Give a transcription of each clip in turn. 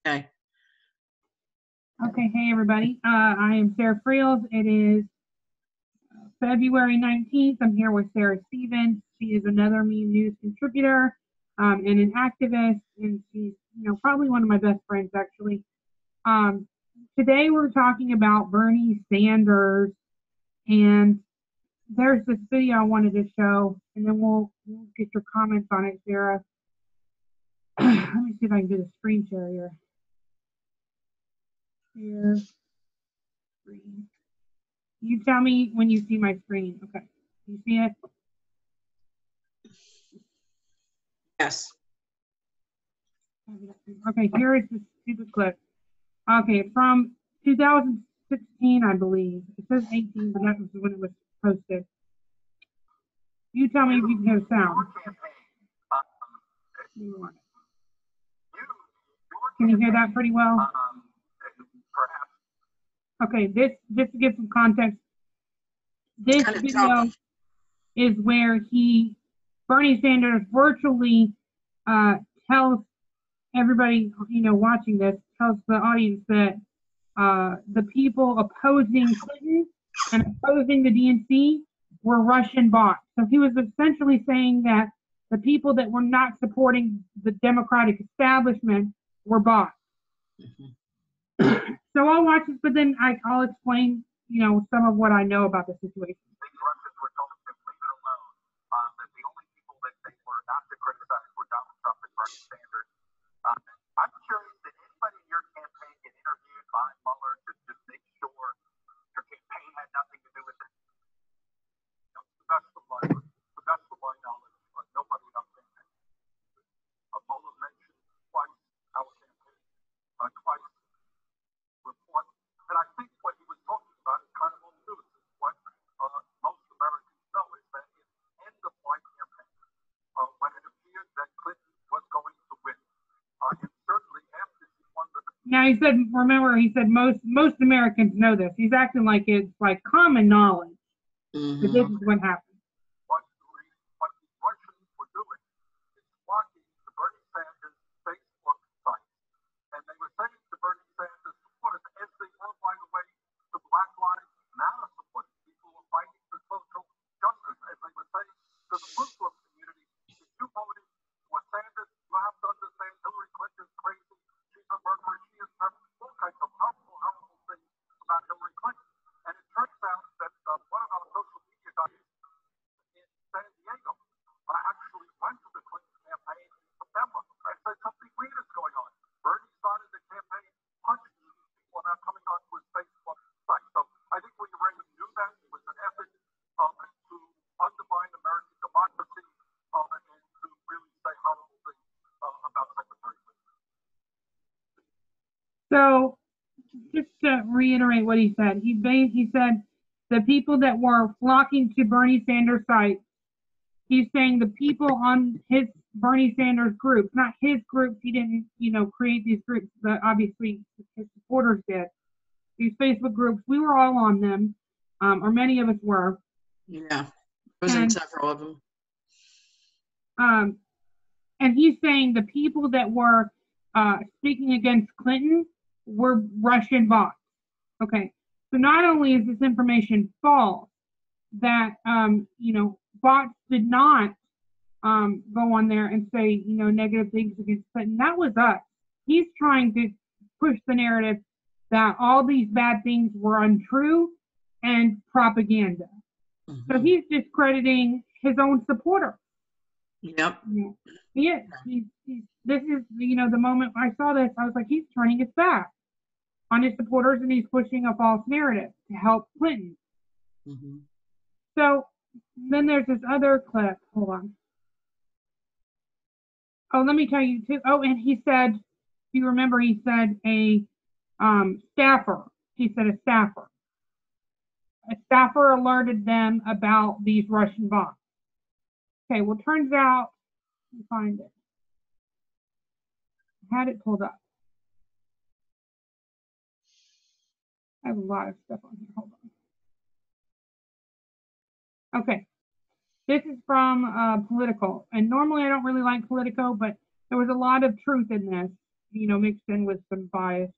Okay. Okay, hey everybody. I am Sarah Friels. It is February 19th. I'm here with Sarah Stevens. She is another Meme News contributor and an activist, and she's probably one of my best friends actually. Today we're talking about Bernie Sanders, and there's this video I wanted to show, and then we'll get your comments on it, Sarah. Let me see if I can do the screen share here. Share screen. You tell me when you see my screen. Okay. You see it? Yes. Okay, here is the stupid clip. Okay, from 2016, I believe. It says 18, but that was when it was posted. You tell me if you can hear the sound. Can you hear that pretty well? Okay, just to give some context, this video is where Bernie Sanders virtually tells everybody, watching this, tells the audience that the people opposing Clinton and opposing the DNC were Russian bots. So he was essentially saying that the people that were not supporting the Democratic establishment were bots. So I'll watch this, but then I'll explain, some of what I know about the situation. These Russians were told to leave it alone, that the only people that they were not to criticize were Donald Trump and Bernie Sanders. I'm curious, did anybody in your campaign get interviewed by Mueller to just make sure your campaign had nothing to do with it? To the best of my knowledge, nobody on campaign. Mueller mentioned twice our campaign, twice report, and I think what he was talking about is kind of old news. What most Americans know is that in the end of my campaign, when it appeared that Clinton was going to win, and certainly after she won the... Now he said most Americans know this. He's acting like it's like common knowledge that this is what happened. What the Russians were doing is blocking the Bernie Sanders Facebook site, and they were saying to Bernie Sanders supporters, as they were, by the way, the Black Lives Matter supporters, people who were fighting for social justice, as they were saying to the Muslim community, if you voted for Sanders, you have to understand Hillary Clinton's crazy, she's a murderer, she is all kinds of horrible things about Hillary Clinton. And it turns out that one of our social media guys in San Diego actually went to the Clinton campaign in September and said something weird is going on. Bernie started the campaign punching these people about coming onto his Facebook site. So I think we already knew that it was an effort to undermine American democracy and to really say horrible things about Secretary Clinton. So just to reiterate what he said, he said the people that were flocking to Bernie Sanders' site, he's saying the people on his Bernie Sanders groups, not his groups, he didn't, create these groups, but obviously his supporters did. These Facebook groups, we were all on them, or many of us were. Yeah, I was in several of them. And he's saying the people that were speaking against Clinton were Russian bots. Okay, so not only is this information false, that bots did not go on there and say negative things against Clinton. That was us. He's trying to push the narrative that all these bad things were untrue and propaganda. So he's discrediting his own supporters. Yep. He is. This is the moment I saw this, I was like, he's turning his back on his supporters and he's pushing a false narrative to help Clinton. So then there's this other clip. Hold on. Oh, let me tell you too. Oh, and he said, if you remember, he said a staffer. He said a staffer. A staffer alerted them about these Russian bots. Okay, well, turns out, let me find it. I had it pulled up. I have a lot of stuff on here. Hold on. Okay. This is from Politico. And normally I don't really like Politico, but there was a lot of truth in this. mixed in with some bias.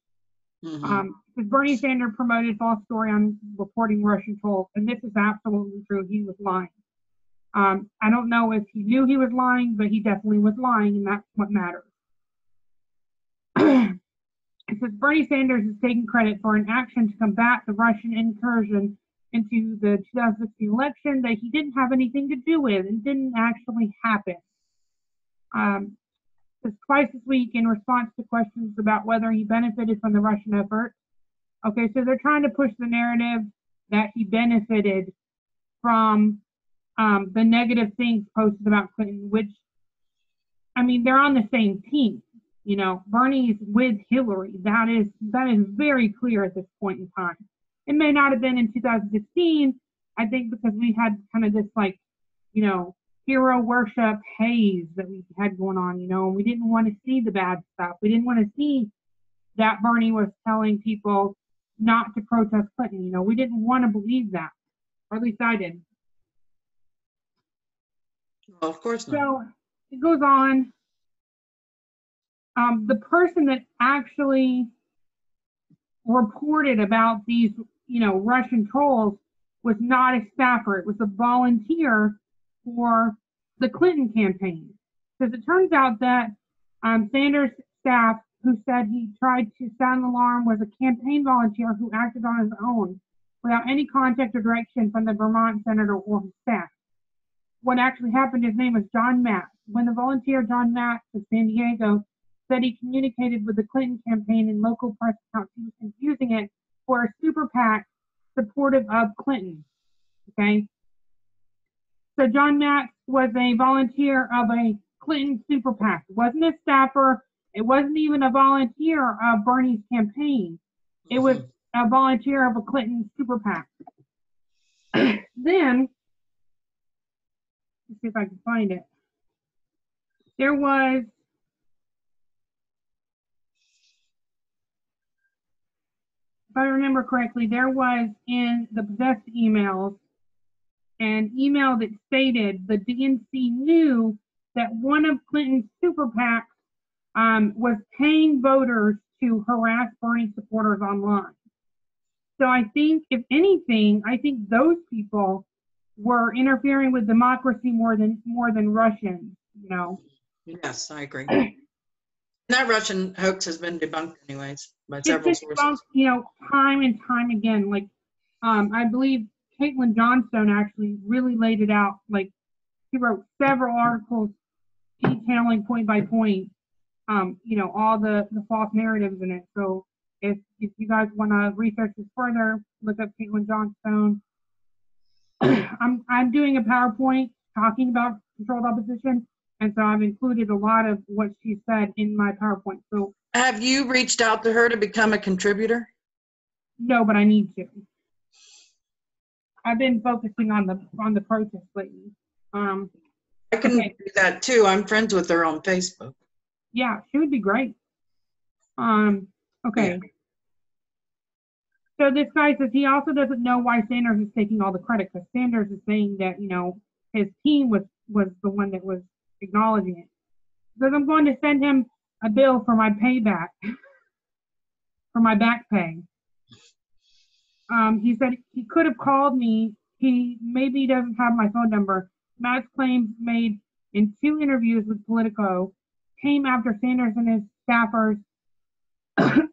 Mhm. Because Bernie Sanders promoted false story on reporting Russian trolls, and this is absolutely true. He was lying. I don't know if he knew he was lying, but he definitely was lying, and that's what matters. It says Bernie Sanders is taking credit for an action to combat the Russian incursion into the 2016 election that he didn't have anything to do with and didn't actually happen. Says twice this week in response to questions about whether he benefited from the Russian effort. Okay, so they're trying to push the narrative that he benefited from the negative things posted about Clinton, which, I mean, they're on the same team. Bernie's with Hillary. That is very clear at this point in time. It may not have been in 2016, I think, because we had kind of this hero worship haze that we had going on, and we didn't want to see the bad stuff. We didn't want to see that Bernie was telling people not to protest Clinton. We didn't want to believe that, or at least I didn't. Well, of course not. So it goes on. The person that actually reported about these, Russian trolls was not a staffer. It was a volunteer for the Clinton campaign. Because it turns out that Sanders' staff, who said he tried to sound the alarm, was a campaign volunteer who acted on his own without any contact or direction from the Vermont senator or his staff. What actually happened, his name was John Matt. When the volunteer John Matt of San Diego said he communicated with the Clinton campaign and local press accounts, he was confusing it for a super PAC supportive of Clinton. Okay? So John Matt was a volunteer of a Clinton super PAC. It wasn't a staffer. It wasn't even a volunteer of Bernie's campaign. It was a volunteer of a Clinton super PAC. Then, let's see if I can find it. There was if I remember correctly, there was in the possessed emails an email that stated the DNC knew that one of Clinton's super PACs was paying voters to harass Bernie supporters online. So I think, if anything, those people were interfering with democracy more than Russians. Yes, I agree. That Russian hoax has been debunked anyways by several sources. Debunked, time and time again. Like, I believe Caitlin Johnstone actually really laid it out. Like, she wrote several articles detailing point by point, all the false narratives in it. So if you guys want to research this further, look up Caitlin Johnstone. I'm doing a PowerPoint talking about controlled opposition. And so I've included a lot of what she said in my PowerPoint. So have you reached out to her to become a contributor? No, but I need to. I've been focusing on the protest lately. I can do that too. I'm friends with her on Facebook. Yeah, she would be great. Okay. Yeah. So this guy says he also doesn't know why Sanders is taking all the credit, because Sanders is saying that, his team was the one that was acknowledging it. Because I'm going to send him a bill for my payback, for my back pay. He said he could have called me. He maybe doesn't have my phone number. Matt's claims made in 2 interviews with Politico came after Sanders and his staffers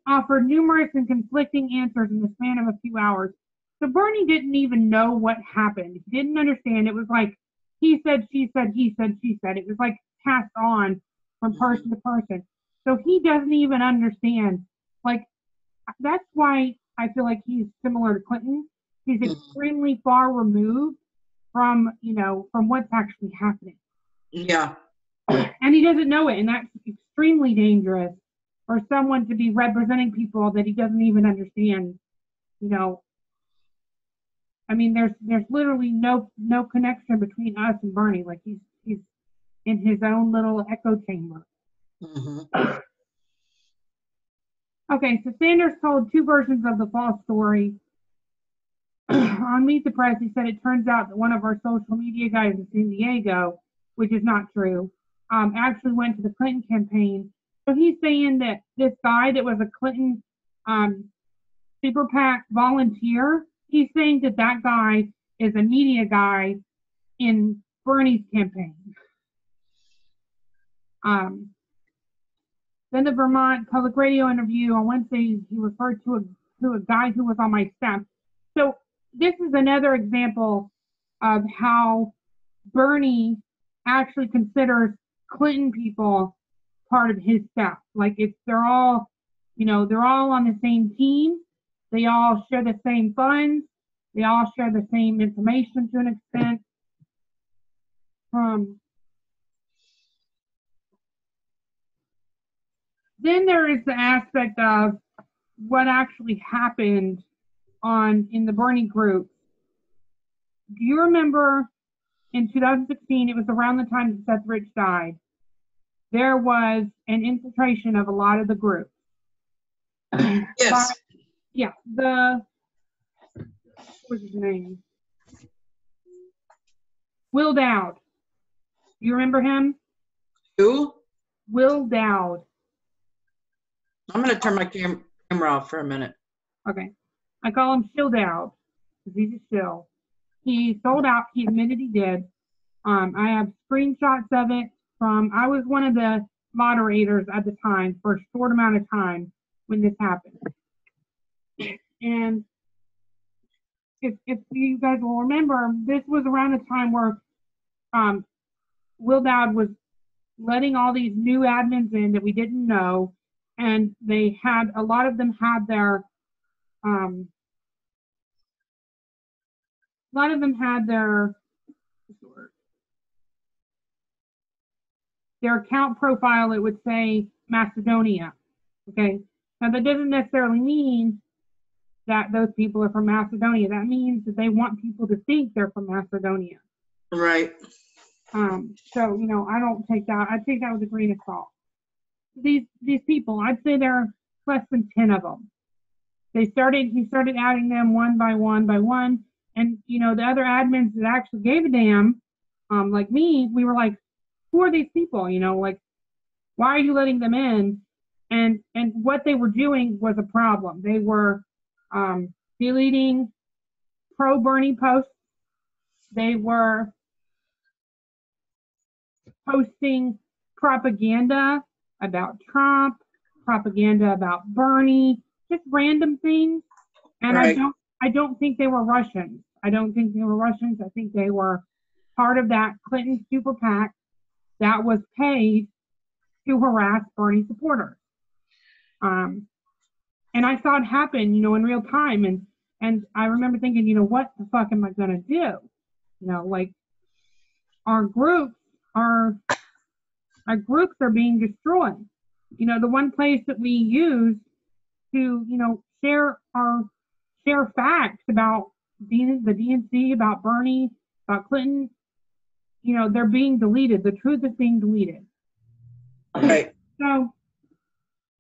offered numerous and conflicting answers in the span of a few hours. So Bernie didn't even know what happened. He didn't understand. It was like he said, she said, he said, she said. It was like passed on from person to person. So he doesn't even understand. Like, that's why I feel like he's similar to Clinton. He's extremely far removed from, from what's actually happening. Yeah. And he doesn't know it. And that's extremely dangerous for someone to be representing people that he doesn't even understand. I mean, there's literally no connection between us and Bernie. Like, he's in his own little echo chamber. Okay, so Sanders told 2 versions of the false story. On Meet the Press, he said it turns out that one of our social media guys in San Diego, which is not true, actually went to the Clinton campaign So he's saying that this guy that was a Clinton super PAC volunteer, he's saying that that guy is a media guy in Bernie's campaign. Then the Vermont Public Radio interview on Wednesday, he referred to a guy who was on my staff. So this is another example of how Bernie actually considers Clinton people part of his staff. Like they're all on the same team. They all share the same funds. They all share the same information to an extent. Then there is the aspect of what actually happened in the Bernie group. Do you remember in 2016, it was around the time that Seth Rich died, there was an infiltration of a lot of the groups. Yes. What was his name? Will Dowd. You remember him? Who? Will Dowd. I'm going to turn my camera off for a minute. Okay. I call him Shill Dowd because he's a shill. He sold out. He admitted he did. I have screenshots of it I was one of the moderators at the time for a short amount of time when this happened. And if you guys will remember, this was around the time where Will Dowd was letting all these new admins in that we didn't know, and a lot of them had their account profile. It would say Macedonia. Okay, now that doesn't necessarily mean that those people are from Macedonia. That means that they want people to think they're from Macedonia. Right. So, I don't take that. I take that with a grain of salt. These people, I'd say there are less than 10 of them. He started adding them one by one by one. And, the other admins that actually gave a damn, like me, we were like, who are these people? Like, why are you letting them in? And what they were doing was a problem. They were deleting pro-Bernie posts. They were posting propaganda about Trump, propaganda about Bernie, just random things. And right. I don't think they were Russians. I think they were part of that Clinton super PAC that was paid to harass Bernie supporters. And I saw it happen, in real time. And I remember thinking, what the fuck am I going to do? Like our groups are being destroyed. The one place that we use to, share facts about the DNC, about Bernie, about Clinton, they're being deleted. The truth is being deleted. Right. So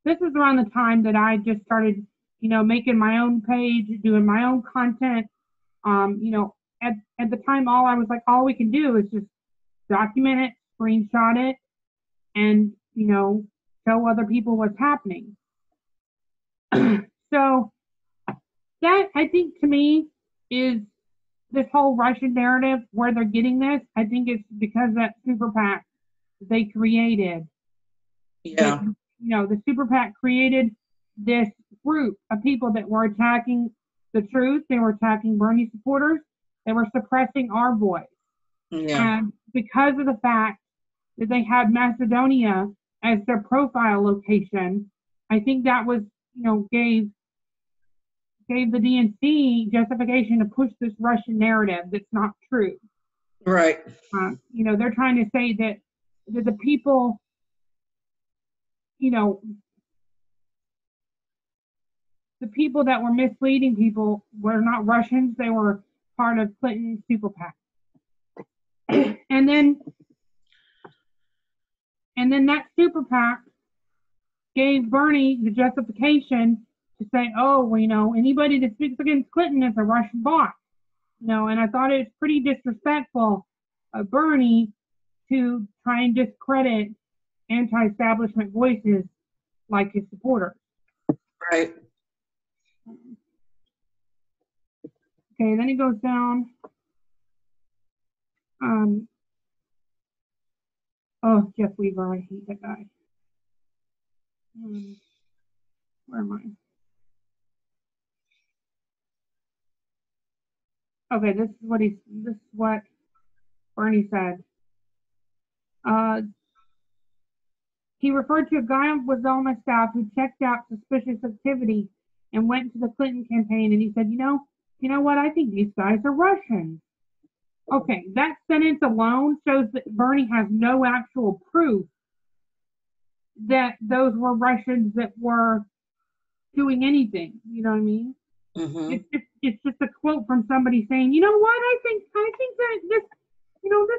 this is around the time that I just started, making my own page, doing my own content. At the time, all we can do is just document it, screenshot it, and, show other people what's happening. So that, I think, to me, is this whole Russian narrative, where they're getting this. I think it's because that super PAC they created. Yeah. The super PAC created this group of people that were attacking the truth. They were attacking Bernie supporters. They were suppressing our voice. Yeah. And because of the fact that they had Macedonia as their profile location, I think that was, gave the DNC justification to push this Russian narrative that's not true. Right. They're trying to say that the people, the people that were misleading people were not Russians. They were part of Clinton's super PAC. And then that super PAC gave Bernie the justification to say, anybody that speaks against Clinton is a Russian bot. And I thought it was pretty disrespectful of Bernie to try and discredit anti-establishment voices like his supporters. Right. Okay, then he goes down. Oh, Jeff Weaver, I hate that guy. Where am I? Okay, this is what Bernie said. He referred to a guy was on my staff who checked out suspicious activity and went to the Clinton campaign, and he said, you know what? I think these guys are Russians. Okay, that sentence alone shows that Bernie has no actual proof that those were Russians that were doing anything. You know what I mean? Mm-hmm. It's just a quote from somebody saying, you know what? I think that this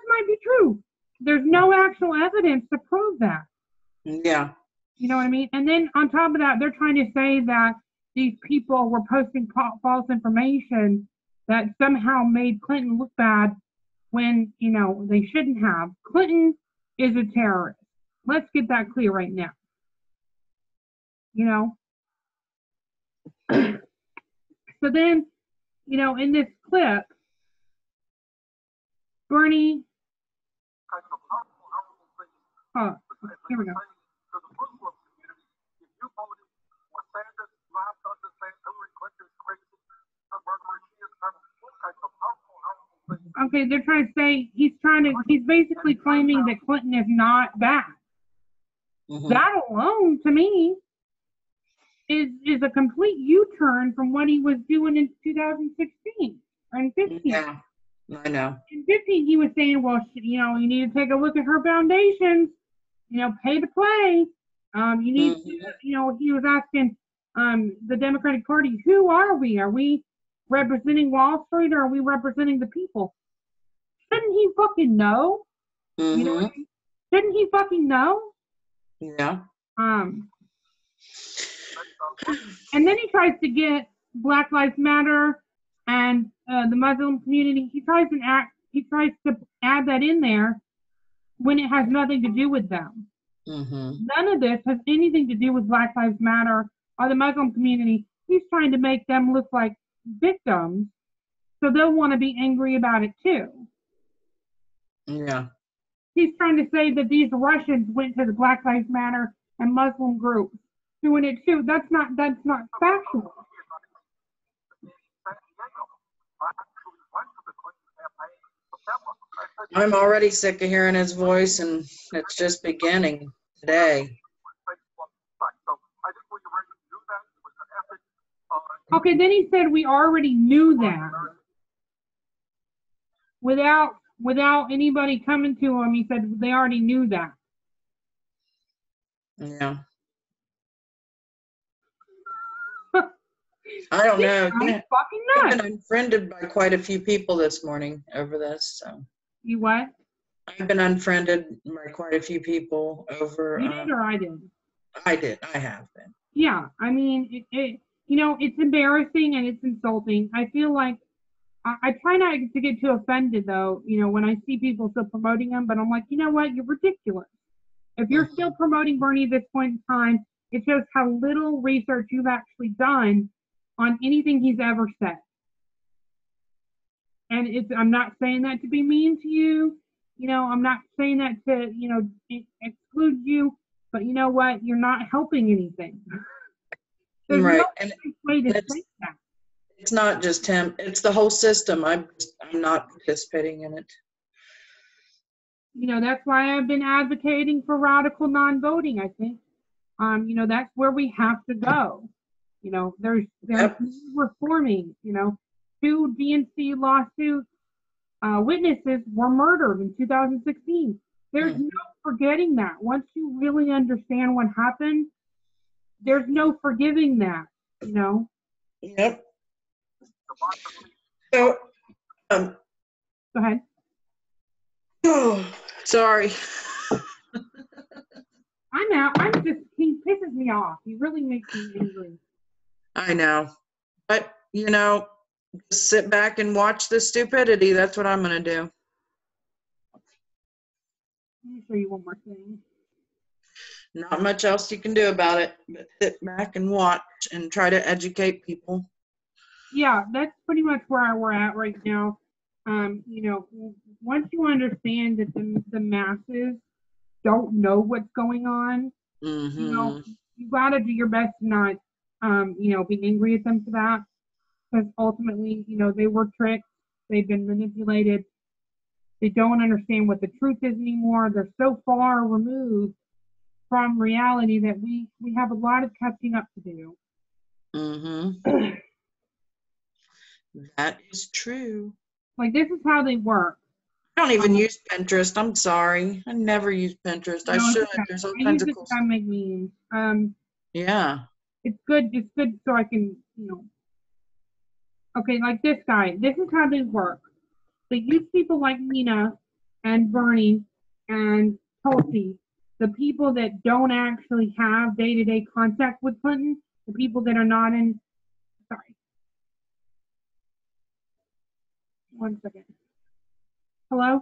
might be true. There's no actual evidence to prove that. Yeah. You know what I mean? And then on top of that, they're trying to say that these people were posting false information that somehow made Clinton look bad when, they shouldn't have. Clinton is a terrorist. Let's get that clear right now. So then, in this clip, Bernie, here we go. Okay, they're trying to say he's basically claiming that Clinton is not bad. Mm-hmm. That alone, to me, is a complete U-turn from what he was doing in 2016 or in 15. Yeah, I know. In 15, he was saying, well, you need to take a look at her foundations, pay to play. You need to, he was asking the Democratic Party, who are we? Are we representing Wall Street or are we representing the people? Shouldn't he fucking know? Mm-hmm. Shouldn't he fucking know? Yeah. And then he tries to get Black Lives Matter and the Muslim community. He tries to add that in there when it has nothing to do with them. Mm-hmm. None of this has anything to do with Black Lives Matter or the Muslim community. He's trying to make them look like victims, so they'll want to be angry about it too. Yeah. He's trying to say that these Russians went to the Black Lives Matter and Muslim groups doing it too. That's not factual. I'm already sick of hearing his voice, and it's just beginning today. Okay, then he said we already knew that. Without anybody coming to him, he said they already knew that. Yeah. I don't know. I've been unfriended by quite a few people this morning over this. So. You what? I've been unfriended by quite a few people over. You did or I did? I did. I have been. Yeah, I mean, it's embarrassing and it's insulting. I feel like I try not to get too offended though, when I see people still promoting him. But I'm like, you know what? You're ridiculous. If you're still promoting Bernie at this point in time, it shows how little research you've actually done on anything he's ever said. And I'm not saying that to be mean to you. I'm not saying that to, exclude you. But you know what? You're not helping anything. There's right. no way to say that. It's not just him. It's the whole system. I'm not participating in it. That's why I've been advocating for radical non-voting, I think. That's where we have to go. There's reforming, 2 DNC lawsuit witnesses were murdered in 2016. There's no forgetting that. Once you really understand what happened, there's no forgiving that, Yep. So, go ahead. Oh, sorry. I'm out. He pisses me off. He really makes me angry. I know. But, just sit back and watch the stupidity. That's what I'm going to do. Let me show you one more thing. not much else you can do about it but sit back and watch and try to educate people. Yeah, that's pretty much where we're at right now. Once you understand that the masses don't know what's going on, Mm-hmm. you gotta do your best to not, be angry at them for that, because ultimately, they were tricked, they've been manipulated, they don't understand what the truth is anymore. They're so far removed from reality that we have a lot of catching up to do. Mm-hmm. That is true. Like, this is how they work. I don't even use Pinterest. I'm sorry. I never use Pinterest. I should. There's all I kinds use of it cool to stuff. kind of make memes. Yeah. It's good so I can, okay, like this guy. This is how they work. They use people like Nina and Bernie and Tulsi, the people that don't actually have day-to-day contact with Clinton, the people that are not in, sorry, 1 second. Hello?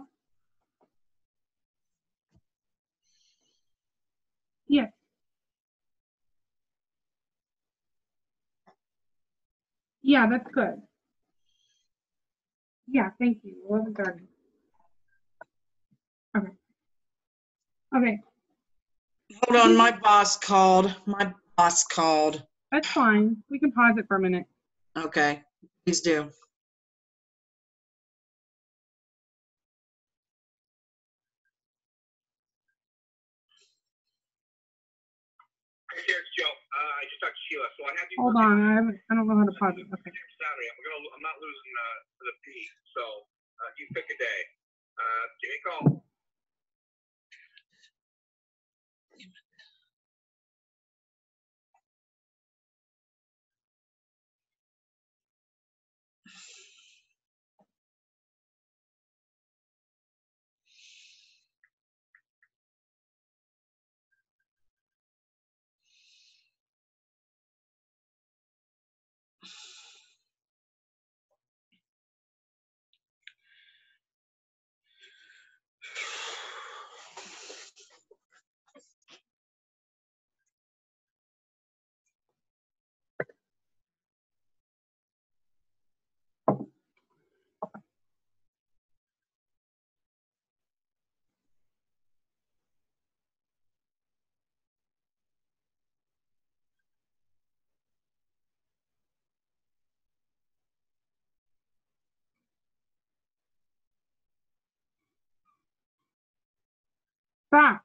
Yes. Yeah, that's good. Yeah, thank you. 11:30. Okay. Okay. Hold on. My boss called. My boss called. That's fine. We can pause it for a minute. Okay. Please do. Hey, here's Joe. I just talked to Sheila, so I have you. Hold on. I don't know how to pause it. Okay. Saturday. I'm not losing the fee, so you pick a day. Give me a call. Stop.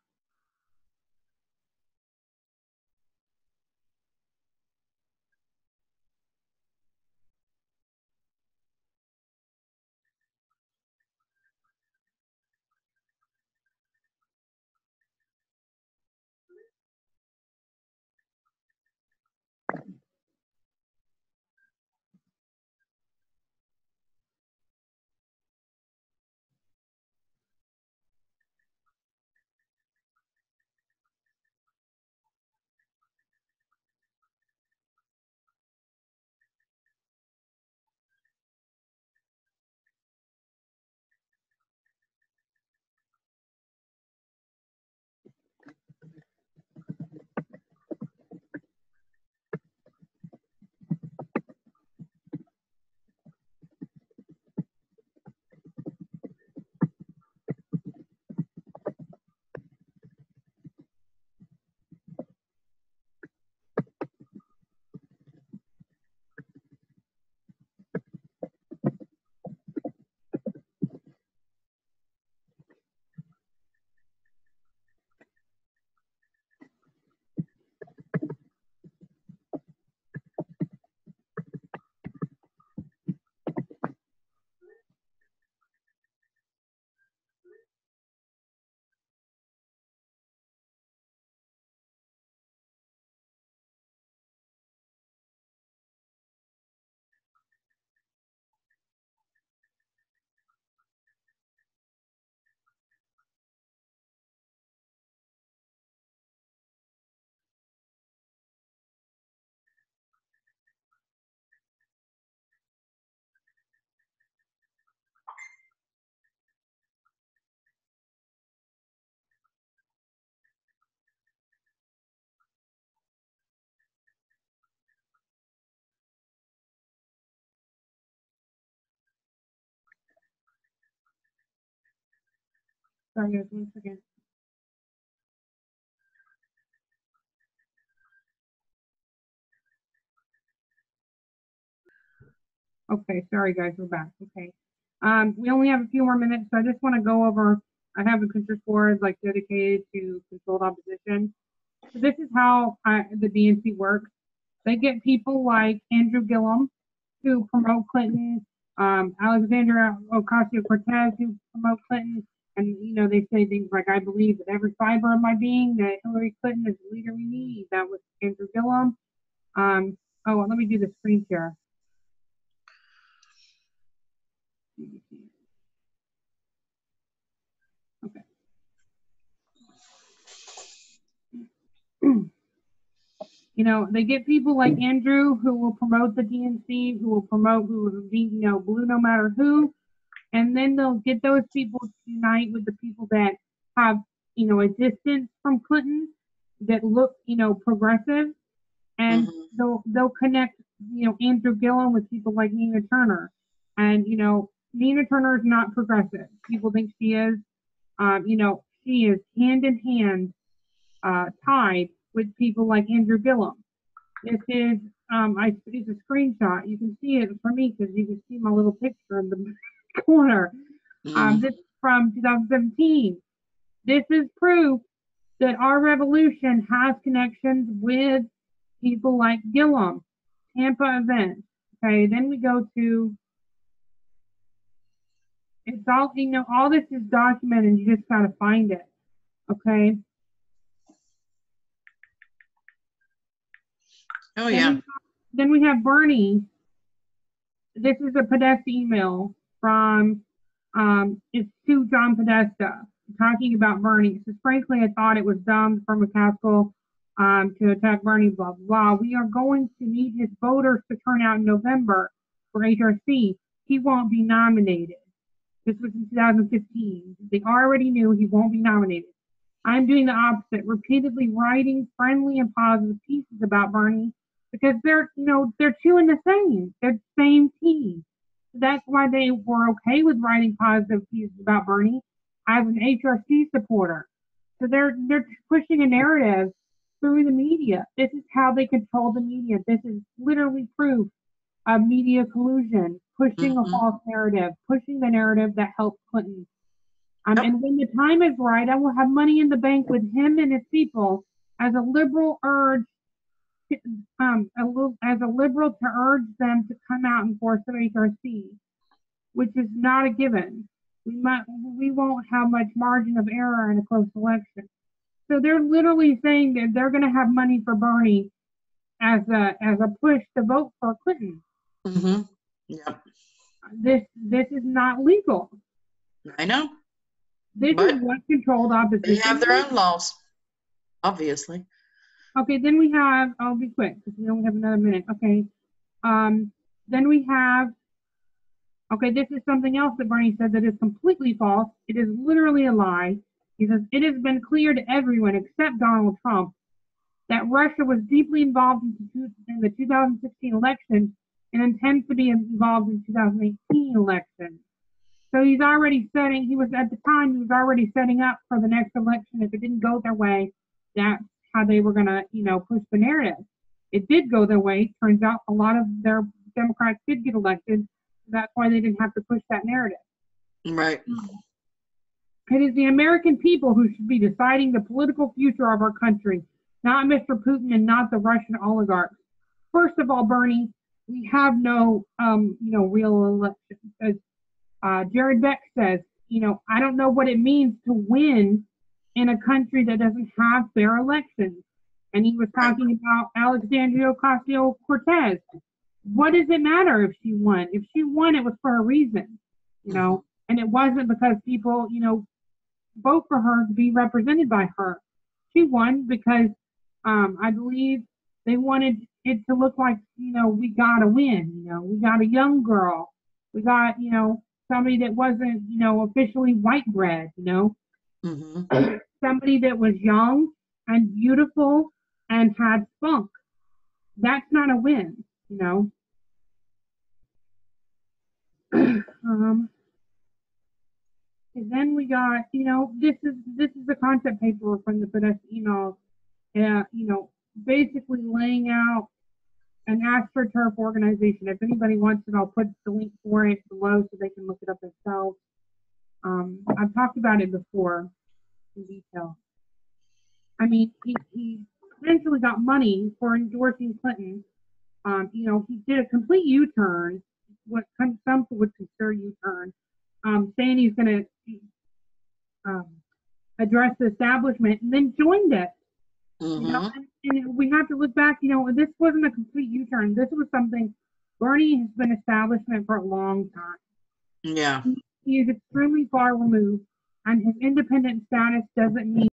Sorry, guys, 1 second. Okay, sorry guys, we're back. Okay. We only have a few more minutes, so I just want to go over, I have a Pinterest board like dedicated to controlled opposition. So this is how the DNC works. They get people like Andrew Gillum who promote Clinton, Alexandria Ocasio-Cortez who promote Clinton, and they say things like, "I believe with every fiber of my being that Hillary Clinton is the leader we need." That was Andrew Gillum. Oh, let me do the screen share. Okay. They get people like Andrew who will promote the DNC, who will be, blue no matter who. And then they'll get those people to unite with the people that have, a distance from Clinton, that look, progressive. And they'll connect, Andrew Gillum with people like Nina Turner. And, Nina Turner is not progressive. People think she is. She is hand in hand tied with people like Andrew Gillum. This is, it's a screenshot. You can see it for me because you can see my little picture in the corner. This is from 2017. This is proof that our revolution has connections with people like Gillum, Tampa events. Okay, then we go to, it's all, all this is documented. You just got to find it. Okay. Oh, yeah. Then we have Bernie. This is a Podesta email from, it's to John Podesta talking about Bernie. So frankly, I thought it was dumb for McCaskill to attack Bernie, blah, blah, blah. We are going to need his voters to turn out in November for HRC. He won't be nominated. This was in 2015. They already knew he won't be nominated. I'm doing the opposite, repeatedly writing friendly and positive pieces about Bernie because they're two in the same. They're the same team. That's why they were okay with writing positive pieces about Bernie as an HRC supporter. So they're pushing a narrative through the media. This is how they control the media. This is literally proof of media collusion, pushing a false narrative, pushing the narrative that helps Clinton. And when the time is right, I will have money in the bank with him and his people as a liberal urge, as a liberal to urge them to come out and force the HRC, which is not a given. We won't have much margin of error in a close election. So they're literally saying that they're going to have money for Bernie as a push to vote for Clinton. Yeah. This is not legal. I know. This is what controlled opposition. They have their own laws, obviously. Okay, then we have, I'll be quick because we only have another minute. Okay. Then we have, okay, this is something else that Bernie said that is completely false. It is literally a lie. He says, it has been clear to everyone except Donald Trump that Russia was deeply involved in the 2016 election and intends to be involved in the 2018 election. So he's already setting, he was already setting up for the next election. If it didn't go their way, that's how they were going to, push the narrative. It did go their way. Turns out a lot of their Democrats did get elected. That's why they didn't have to push that narrative. Right. It is the American people who should be deciding the political future of our country, not Mr. Putin and not the Russian oligarchs. First of all, Bernie, we have no, real elections. As Jared Beck says, I don't know what it means to win in a country that doesn't have fair elections. And he was talking about Alexandria Ocasio-Cortez. What does it matter if she won? If she won, it was for a reason, and it wasn't because people, vote for her to be represented by her. She won because I believe they wanted it to look like, we got to win. We got a young girl. We got, somebody that wasn't, officially white bread, somebody that was young and beautiful and had spunk. That's not a win, And then we got, this is the concept paper from the Podesta email, basically laying out an AstroTurf organization. If anybody wants it, I'll put the link for it below so they can look it up themselves. I've talked about it before in detail. I mean, he eventually got money for endorsing Clinton. He did a complete U-turn, what some would consider U-turn, saying he's going to address the establishment, and then joined it. And we have to look back. This wasn't a complete U-turn. This was something. Bernie has been establishment for a long time. Yeah. He is extremely far removed, and his independent status doesn't mean